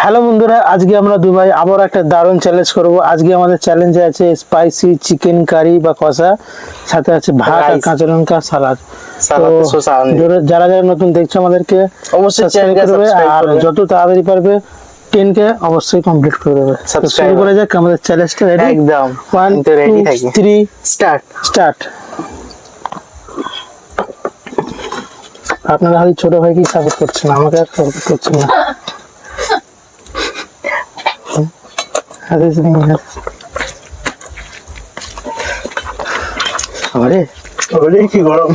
Hello বন্ধুরা, আজকে আমরা দুবাই আবার একটা দারুণ চ্যালেঞ্জ করব। আজকে আমাদের চ্যালেঞ্জে আছে স্পাইসি চিকেন কারি বা কষা, সাথে আছে ভাত আর কাঁচা লঙ্কা সালাদ। যারা যারা নতুন দেখছো আমাদেরকে অবশ্যই সাবস্ক্রাইব করবে, আর যত তাড়াতাড়ি পারবে 10K অবশ্যই কমপ্লিট করে দেবে। শুরু করে যাক আমাদের চ্যালেঞ্জটা। রেডি? একদম 1 রেডি 2 থাকি। 3 স্টার্ট। আপনারা খালি ছোট ভাই কি সাপোর্ট করছেন, আমাকে আর সাপোর্ট করছেন না। আরে ওরে কি গরম।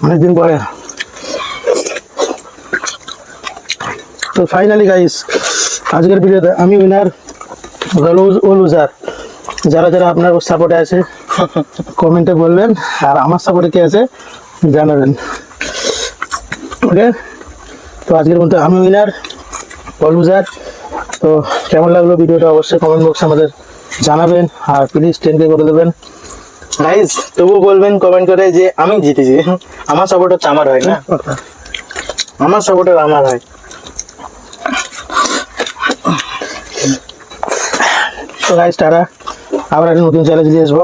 অনেকদিন পরে। তো ফাইনালি গাইস, আজকের ভিডিওতে আমি উইনার ও লুজার। যারা যারা আপনার সাপোর্টে আছে কমেন্টে বলবেন, আর আমার সাপোর্টে কে আছে জানাবেন। ওকে, তো আজকের মধ্যে আমি উইনার ও লুজার। তো কেমন লাগলো ভিডিওটা অবশ্যই কমেন্ট বক্সে আমাদের জানাবেন, আর প্লিজ 10K করে দেবেন গাইস। তবু বলবেন কমেন্ট করে যে আমি জিতেছি। আমার সাপোর্ট হচ্ছে আমার হয় না, আমার সাপোর্টার আমার হয়। তো গাইস, টাটা, আবার একটা নতুন চ্যালেঞ্জ নিয়ে আসবো।